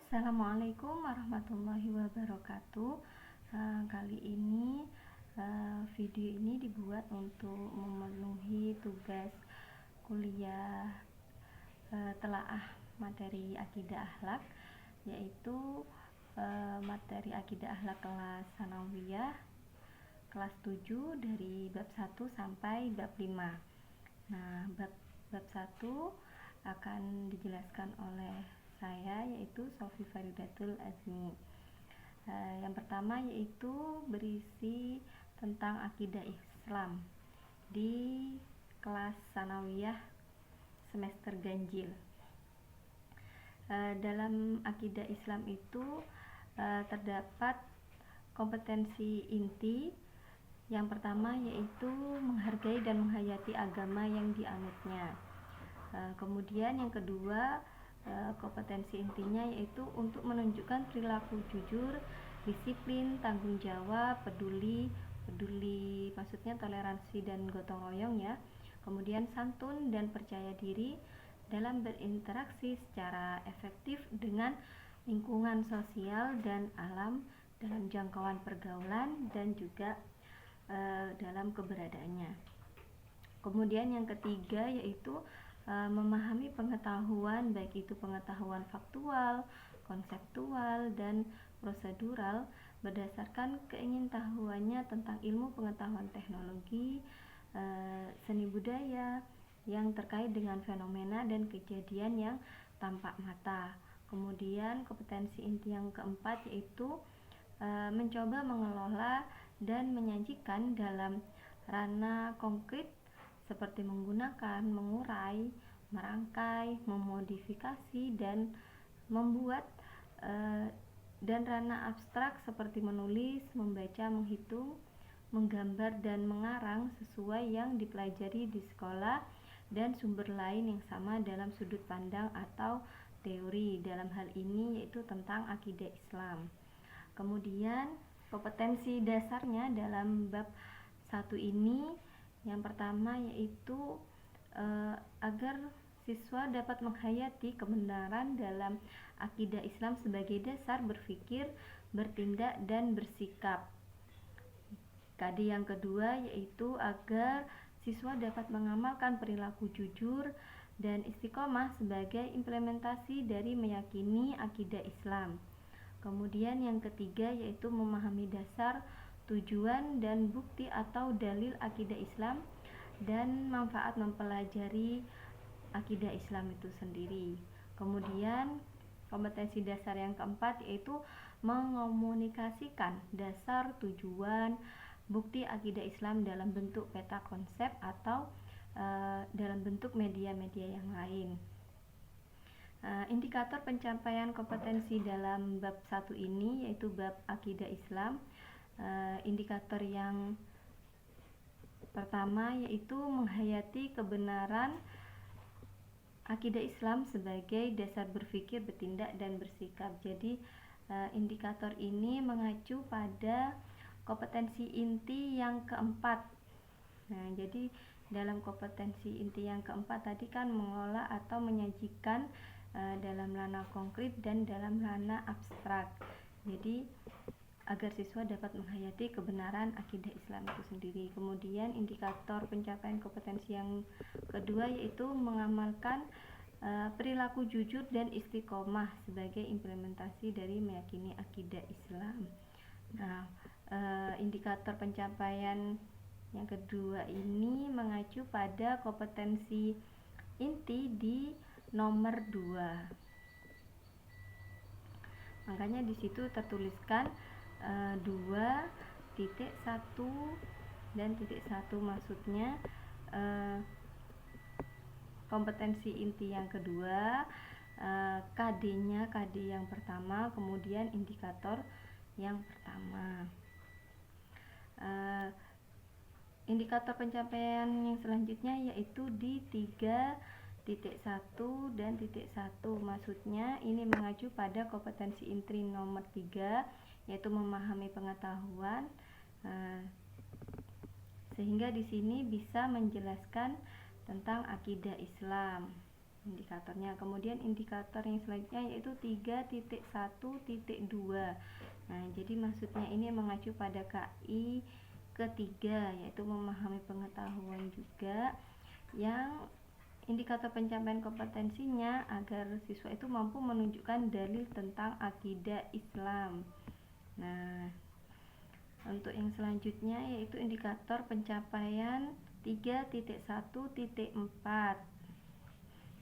Assalamualaikum warahmatullahi wabarakatuh. Kali ini video ini dibuat untuk memenuhi tugas kuliah telaah materi akidah akhlak, yaitu materi akidah akhlak kelas sanawiyah kelas 7 dari bab 1 sampai bab 5. Nah, bab 1 akan dijelaskan oleh saya, yaitu Sofi Faridatul Azmi. Yang pertama yaitu berisi tentang akidah Islam di kelas sanawiyah semester ganjil. Dalam akidah Islam itu terdapat kompetensi inti. Yang pertama yaitu menghargai dan menghayati agama yang dianutnya. Kemudian yang kedua, kompetensi intinya yaitu untuk menunjukkan perilaku jujur, disiplin, tanggung jawab, peduli maksudnya toleransi dan gotong royong ya. Kemudian santun dan percaya diri dalam berinteraksi secara efektif dengan lingkungan sosial dan alam dalam jangkauan pergaulan dan juga dalam keberadaannya. Kemudian yang ketiga yaitu memahami pengetahuan, baik itu pengetahuan faktual, konseptual, dan prosedural berdasarkan keingintahuannya tentang ilmu pengetahuan teknologi, seni budaya yang terkait dengan fenomena dan kejadian yang tampak mata. Kemudian kompetensi inti yang keempat yaitu mencoba mengelola dan menyajikan dalam ranah konkret seperti menggunakan, mengurai, merangkai, memodifikasi, dan membuat, dan ranah abstrak seperti menulis, membaca, menghitung, menggambar, dan mengarang sesuai yang dipelajari di sekolah dan sumber lain yang sama dalam sudut pandang atau teori. Dalam hal ini yaitu tentang akidah Islam. Kemudian kompetensi dasarnya dalam bab 1 ini yang pertama yaitu agar siswa dapat menghayati kebenaran dalam akidah Islam sebagai dasar berpikir, bertindak, dan bersikap. KD yang kedua yaitu agar siswa dapat mengamalkan perilaku jujur dan istiqomah sebagai implementasi dari meyakini akidah Islam. Kemudian yang ketiga yaitu memahami dasar, tujuan, dan bukti atau dalil akidah Islam dan manfaat mempelajari akidah Islam itu sendiri. Kemudian kompetensi dasar yang keempat yaitu mengomunikasikan dasar, tujuan, bukti akidah Islam dalam bentuk peta konsep atau dalam bentuk media-media yang lain. Indikator pencapaian kompetensi dalam bab 1 ini yaitu bab akidah Islam. Indikator yang pertama yaitu menghayati kebenaran akidah Islam sebagai dasar berpikir, bertindak, dan bersikap. Jadi indikator ini mengacu pada kompetensi inti yang keempat. Nah, jadi dalam kompetensi inti yang keempat tadi kan mengolah atau menyajikan dalam ranah konkret dan dalam ranah abstrak. Jadi agar siswa dapat menghayati kebenaran akidah Islam itu sendiri. Kemudian indikator pencapaian kompetensi yang kedua yaitu mengamalkan perilaku jujur dan istiqomah sebagai implementasi dari meyakini akidah Islam. Nah, indikator pencapaian yang kedua ini mengacu pada kompetensi inti di nomor 2. Makanya di situ tertuliskan 2.1 dan titik 1, maksudnya kompetensi inti yang kedua, KD-nya KD yang pertama, kemudian indikator yang pertama. Indikator pencapaian yang selanjutnya yaitu di 3.1 dan titik 1, maksudnya ini mengacu pada kompetensi inti nomor 3 yaitu memahami pengetahuan, sehingga di sini bisa menjelaskan tentang akidah Islam. indikatornya. Kemudian indikator yang selanjutnya yaitu 3.1.2. Nah, jadi maksudnya ini mengacu pada KI ketiga, yaitu memahami pengetahuan juga, yang indikator pencapaian kompetensinya agar siswa itu mampu menunjukkan dalil tentang akidah Islam. Nah, untuk yang selanjutnya yaitu indikator pencapaian 3.1.4.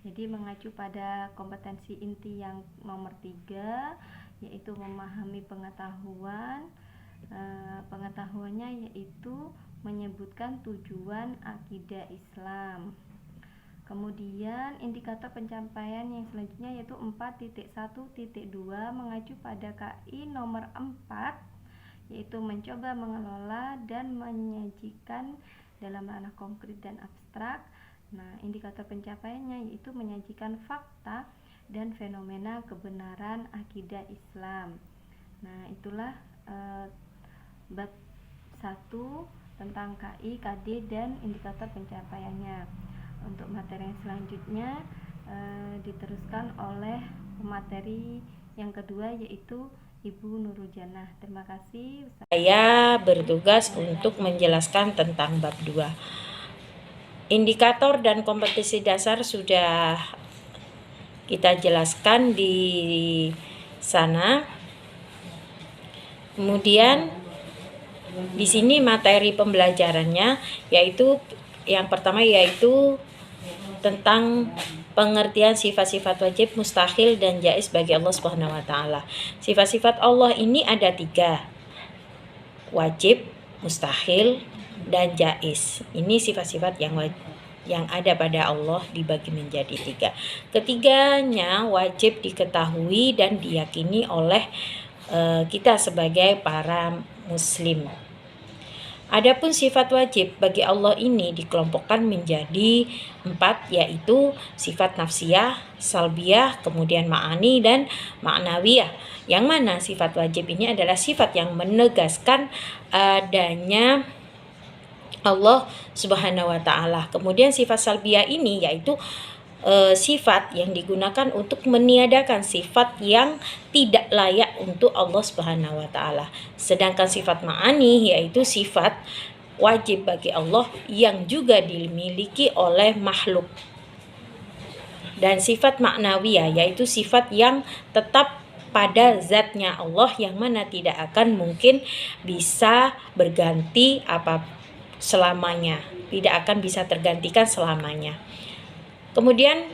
Jadi mengacu pada kompetensi inti yang nomor 3, yaitu memahami pengetahuan. Pengetahuannya yaitu menyebutkan tujuan akidah Islam. Kemudian indikator pencapaian yang selanjutnya yaitu 4.1.2 mengacu pada KI nomor 4, yaitu mencoba mengelola dan menyajikan dalam ranah konkret dan abstrak. Nah, indikator pencapaiannya yaitu menyajikan fakta dan fenomena kebenaran akidah Islam. Nah, itulah bab 1 tentang KI, KD, dan indikator pencapaiannya. Untuk materi yang selanjutnya diteruskan oleh pemateri yang kedua yaitu Ibu Nurul Janah. Terima kasih. Saya bertugas untuk menjelaskan tentang bab 2. Indikator dan kompetensi dasar sudah kita jelaskan di sana. Kemudian di sini materi pembelajarannya yaitu yang pertama yaitu tentang pengertian sifat-sifat wajib, mustahil, dan jaiz bagi Allah Subhanahu wa taala. Sifat-sifat Allah ini ada 3. Wajib, mustahil, dan jaiz. Ini sifat-sifat yang ada pada Allah dibagi menjadi 3. Ketiganya wajib diketahui dan diyakini oleh kita sebagai para muslim. Adapun sifat wajib bagi Allah ini dikelompokkan menjadi 4, yaitu sifat nafsiyah, salbiyah, kemudian ma'ani, dan ma'nawiyah. Yang mana sifat wajib ini adalah sifat yang menegaskan adanya Allah Subhanahu wa taala. Kemudian sifat salbiyah ini yaitu sifat yang digunakan untuk meniadakan sifat yang tidak layak untuk Allah Subhanahu wa taala. Sedangkan sifat ma'ani yaitu sifat wajib bagi Allah yang juga dimiliki oleh makhluk. Dan sifat ma'nawiyah yaitu sifat yang tetap pada zatnya Allah yang mana tidak akan mungkin bisa berganti selamanya, tidak akan bisa tergantikan selamanya. Kemudian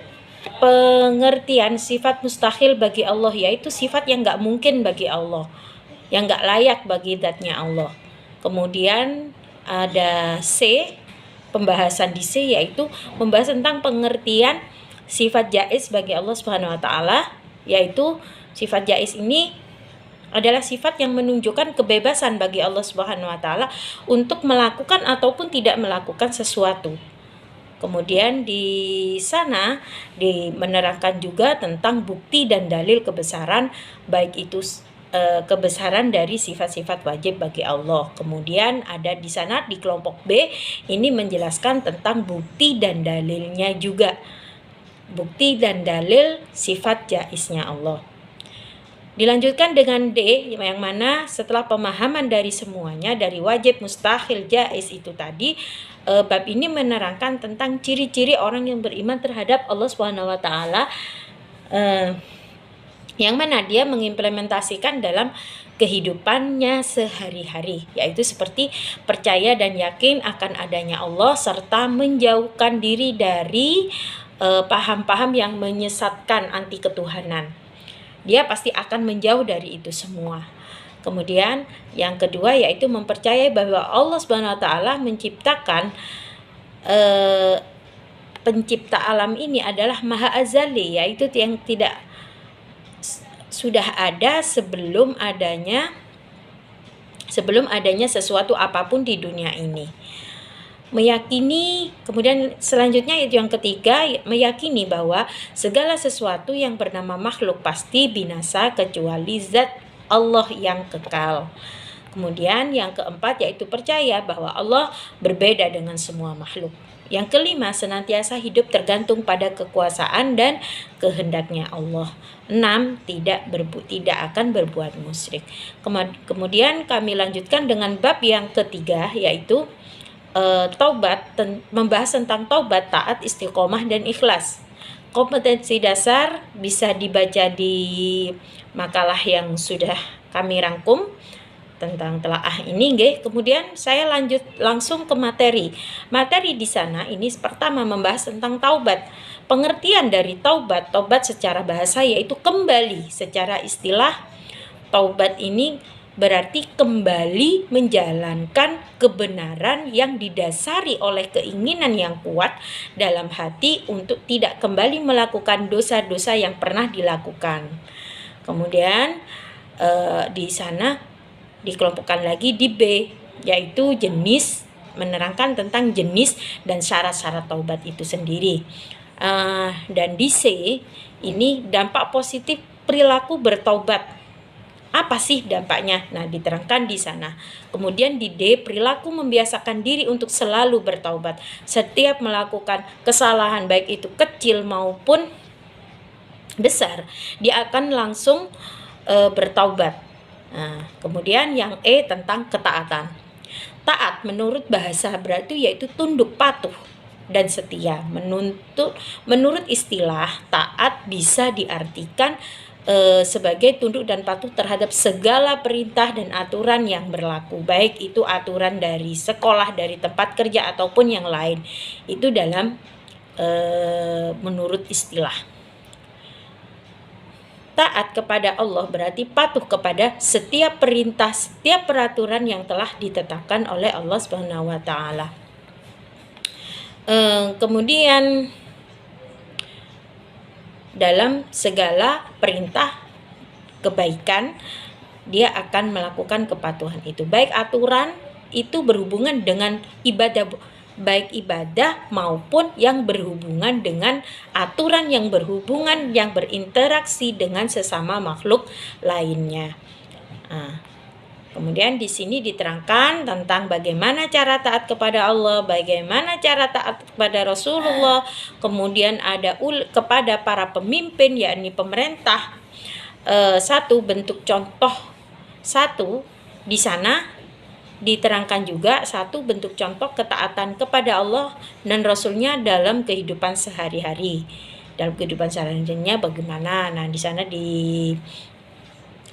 pengertian sifat mustahil bagi Allah yaitu sifat yang gak mungkin bagi Allah, yang gak layak bagi zatnya Allah. Kemudian ada C, pembahasan di C yaitu membahas tentang pengertian sifat jaiz bagi Allah Subhanahu wa taala, yaitu sifat jaiz ini adalah sifat yang menunjukkan kebebasan bagi Allah Subhanahu wa taala untuk melakukan ataupun tidak melakukan sesuatu. Kemudian di sana menerangkan juga tentang bukti dan dalil kebesaran, baik itu kebesaran dari sifat-sifat wajib bagi Allah. Kemudian ada di sana di kelompok B ini menjelaskan tentang bukti dan dalilnya juga. Bukti dan dalil sifat jaiznya Allah. Dilanjutkan dengan D, yang mana setelah pemahaman dari semuanya, dari wajib, mustahil, jaiz itu tadi, bab ini menerangkan tentang ciri-ciri orang yang beriman terhadap Allah Subhanahu wa taala, yang mana dia mengimplementasikan dalam kehidupannya sehari-hari, yaitu seperti percaya dan yakin akan adanya Allah serta menjauhkan diri dari paham-paham yang menyesatkan anti ketuhanan. Dia pasti akan menjauh dari itu semua. Kemudian yang kedua yaitu mempercayai bahwa Allah Subhanahu wa taala menciptakan pencipta alam ini adalah maha azali, yaitu yang tidak sudah ada sebelum adanya sesuatu apapun di dunia ini. Meyakini, kemudian selanjutnya itu yang ketiga, meyakini bahwa segala sesuatu yang bernama makhluk pasti binasa kecuali zat Allah yang kekal. Kemudian yang keempat yaitu percaya bahwa Allah berbeda dengan semua makhluk. Yang kelima, senantiasa hidup tergantung pada kekuasaan dan kehendaknya Allah. 6, tidak akan berbuat musyrik. Kemudian kami lanjutkan dengan bab yang ketiga, yaitu taubat, membahas tentang taubat, taat, istiqomah, dan ikhlas. Kompetensi dasar bisa dibaca di makalah yang sudah kami rangkum tentang telaah ini, nggih. Kemudian saya lanjut langsung ke materi. Materi di sana ini pertama membahas tentang taubat. Pengertian dari taubat secara bahasa yaitu kembali. Secara istilah, taubat ini berarti kembali menjalankan kebenaran yang didasari oleh keinginan yang kuat dalam hati untuk tidak kembali melakukan dosa-dosa yang pernah dilakukan. Kemudian di sana dikelompokkan lagi di B, yaitu jenis, menerangkan tentang jenis dan syarat-syarat taubat itu sendiri. Dan di C ini dampak positif perilaku bertaubat. Apa sih dampaknya? Nah, diterangkan di sana. Kemudian di D, perilaku membiasakan diri untuk selalu bertaubat. Setiap melakukan kesalahan, baik itu kecil maupun besar, dia akan langsung bertaubat. Nah, kemudian yang E tentang ketaatan. Taat menurut bahasa berarti yaitu tunduk, patuh, dan setia. Menurut istilah, taat bisa diartikan sebagai tunduk dan patuh terhadap segala perintah dan aturan yang berlaku, baik itu aturan dari sekolah, dari tempat kerja, ataupun yang lain. Itu dalam menurut istilah. Taat kepada Allah berarti patuh kepada setiap perintah, setiap peraturan yang telah ditetapkan oleh Allah Subhanahu wa taala. Kemudian dalam segala perintah kebaikan dia akan melakukan kepatuhan itu, baik aturan itu berhubungan dengan ibadah, baik ibadah maupun yang berhubungan dengan aturan yang berhubungan, yang berinteraksi dengan sesama makhluk lainnya. Kemudian di sini diterangkan tentang bagaimana cara taat kepada Allah, bagaimana cara taat kepada Rasulullah, kemudian ada kepada para pemimpin, yakni pemerintah. Satu bentuk contoh, satu di sana diterangkan juga satu bentuk contoh ketaatan kepada Allah dan Rasulnya dalam kehidupan sehari-hari. Dalam kehidupan sehari-harinya bagaimana? Nah, di sana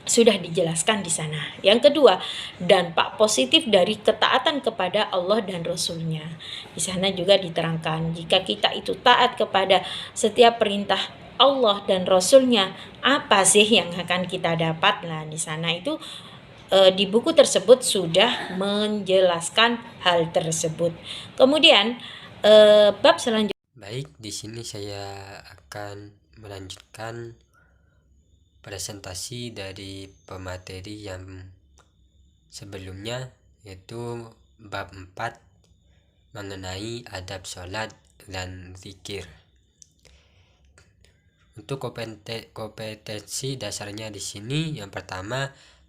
sudah dijelaskan di sana. Yang kedua, dampak positif dari ketaatan kepada Allah dan Rasulnya. Di sana juga diterangkan, jika kita itu taat kepada setiap perintah Allah dan Rasulnya, apa sih yang akan kita dapat? Nah, di sana itu di buku tersebut sudah menjelaskan hal tersebut. Kemudian bab selanjutnya. Baik, di sini saya akan melanjutkan presentasi dari pemateri yang sebelumnya, yaitu bab 4 mengenai adab sholat dan zikir. Untuk kompetensi dasarnya di sini, yang pertama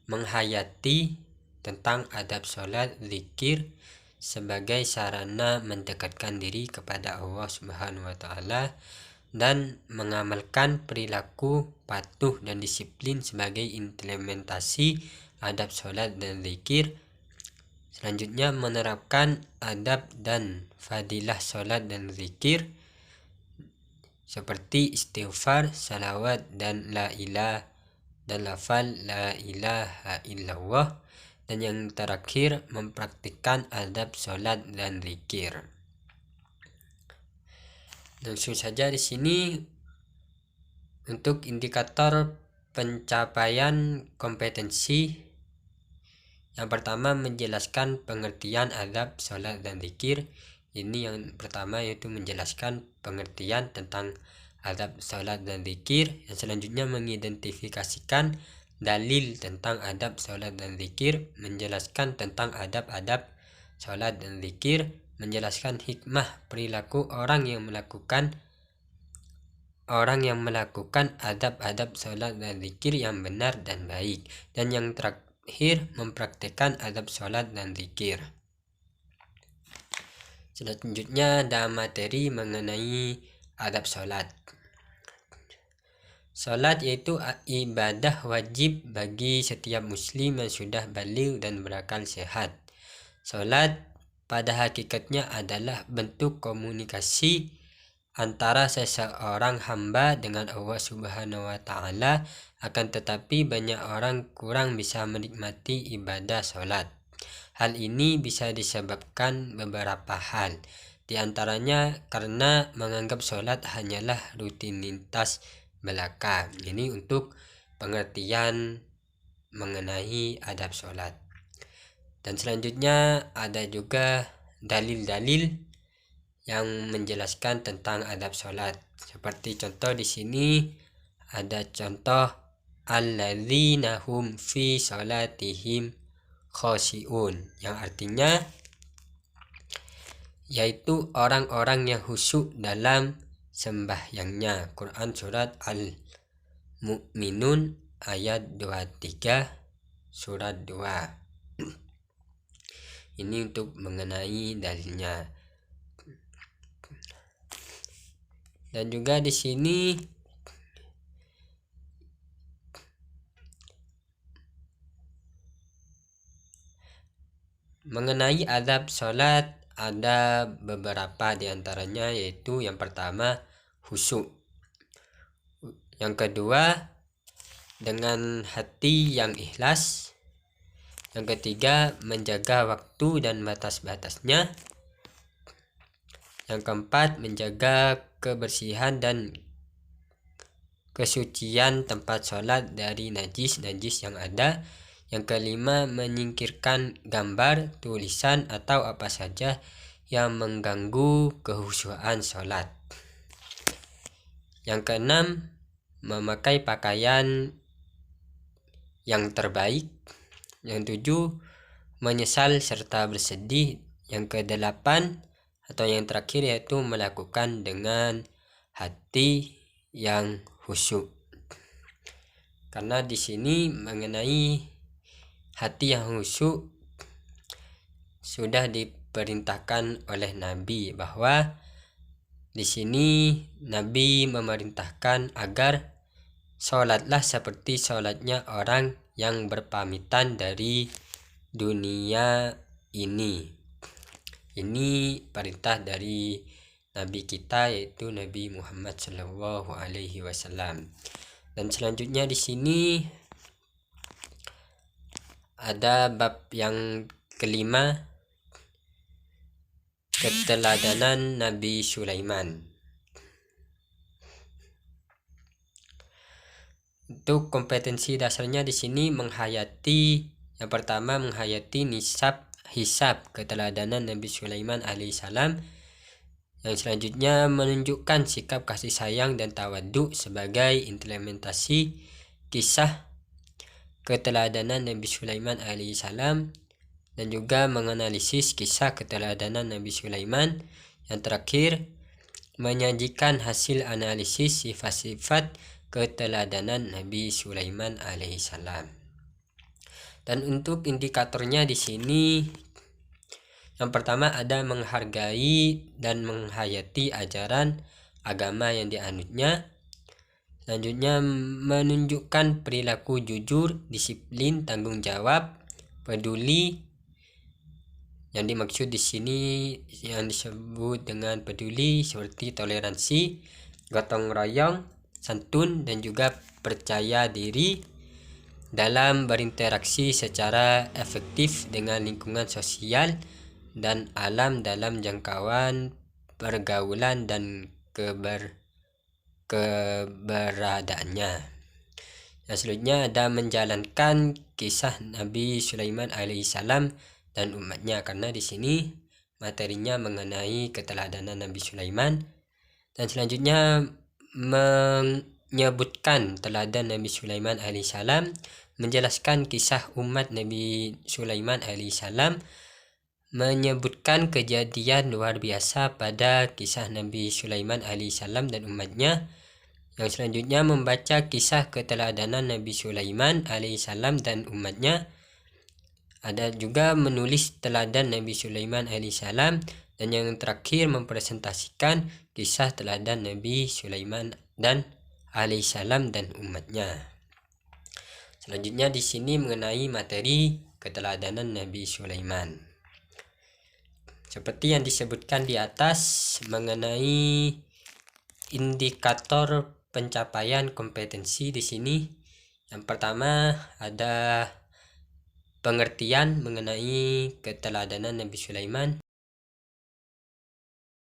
menghayati tentang adab sholat zikir sebagai sarana mendekatkan diri kepada Allah Subhanahu wa taala dan mengamalkan perilaku patuh dan disiplin sebagai implementasi adab sholat dan zikir. Selanjutnya menerapkan adab dan fadilah sholat dan zikir seperti istighfar, salawat, dan lafal la ilaha illallah. Dan yang terakhir mempraktikkan adab sholat dan zikir. Langsung saja di sini untuk indikator pencapaian kompetensi. Yang pertama menjelaskan pengertian adab sholat dan zikir. Ini yang pertama, yaitu menjelaskan pengertian tentang adab sholat dan zikir. Yang selanjutnya mengidentifikasikan dalil tentang adab sholat dan zikir, menjelaskan tentang adab-adab sholat dan zikir, menjelaskan hikmah perilaku orang yang melakukan adab-adab sholat dan zikir yang benar dan baik, dan yang terakhir mempraktikkan adab sholat dan zikir. Selanjutnya ada materi mengenai adab sholat. Sholat yaitu ibadah wajib bagi setiap muslim yang sudah baligh dan berakal sehat. Sholat pada hakikatnya adalah bentuk komunikasi antara seseorang hamba dengan Allah Subhanahu wa Ta'ala, akan tetapi banyak orang kurang bisa menikmati ibadah sholat. Hal ini bisa disebabkan beberapa hal, di antaranya karena menganggap sholat hanyalah rutinitas belaka. Ini untuk pengertian mengenai adab sholat. Dan selanjutnya ada juga dalil-dalil yang menjelaskan tentang adab sholat. Seperti contoh di sini ada contoh alladzina hum fi sholatihim khoshi'un, yang artinya yaitu orang-orang yang khusyuk dalam sembahyangnya. Quran surat Al-Mu'minun ayat 23 surat 2. Ini untuk mengenai dalilnya. Dan juga di sini mengenai adab sholat ada beberapa di antaranya, yaitu yang pertama khusyuk, yang kedua dengan hati yang ikhlas, yang ketiga menjaga waktu dan batas-batasnya, yang keempat menjaga kebersihan dan kesucian tempat sholat dari najis-najis yang ada, yang kelima menyingkirkan gambar, tulisan atau apa saja yang mengganggu kekhusyuan sholat, yang keenam memakai pakaian yang terbaik, yang tujuh menyesal serta bersedih, yang kedelapan atau yang terakhir yaitu melakukan dengan hati yang khusyuk. Karena di sini mengenai hati yang khusyuk sudah diperintahkan oleh Nabi, bahwa di sini Nabi memerintahkan agar sholatlah seperti sholatnya orang yang berpamitan dari dunia ini. Ini perintah dari Nabi kita, yaitu Nabi Muhammad Shallallahu Alaihi Wasallam. Dan selanjutnya di sini ada bab yang kelima, keteladanan Nabi Sulaiman. Untuk kompetensi dasarnya di sini yang pertama menghayati hisab keteladanan Nabi Sulaiman alaihissalam. Yang selanjutnya menunjukkan sikap kasih sayang dan tawaduk sebagai implementasi kisah keteladanan Nabi Sulaiman alaihissalam, dan juga menganalisis kisah keteladanan Nabi Sulaiman. Yang terakhir menyajikan hasil analisis sifat-sifat keteladanan Nabi Sulaiman alaihissalam. Dan untuk indikatornya di sini yang pertama ada menghargai dan menghayati ajaran agama yang dianutnya. Selanjutnya menunjukkan perilaku jujur, disiplin, tanggung jawab, peduli. Yang dimaksud di sini yang disebut dengan peduli seperti toleransi, gotong royong, santun, dan juga percaya diri dalam berinteraksi secara efektif dengan lingkungan sosial dan alam dalam jangkauan pergaulan dan keberadaannya. Yang selanjutnya ada menjalankan kisah Nabi Sulaiman alaihissalam dan umatnya, karena di sini materinya mengenai keteladanan Nabi Sulaiman. Dan selanjutnya menyebutkan teladan Nabi Sulaiman alaihissalam, menjelaskan kisah umat Nabi Sulaiman alaihissalam, menyebutkan kejadian luar biasa pada kisah Nabi Sulaiman alaihissalam dan umatnya. Yang selanjutnya membaca kisah keteladanan Nabi Sulaiman alaihissalam dan umatnya. Ada juga menulis teladan Nabi Sulaiman alaihissalam Dan yang terakhir mempresentasikan kisah teladan Nabi Sulaiman dan alaihissalam dan umatnya. Selanjutnya di sini mengenai materi keteladanan Nabi Sulaiman. Seperti yang disebutkan di atas mengenai indikator pencapaian kompetensi di sini. Yang pertama ada pengertian mengenai keteladanan Nabi Sulaiman.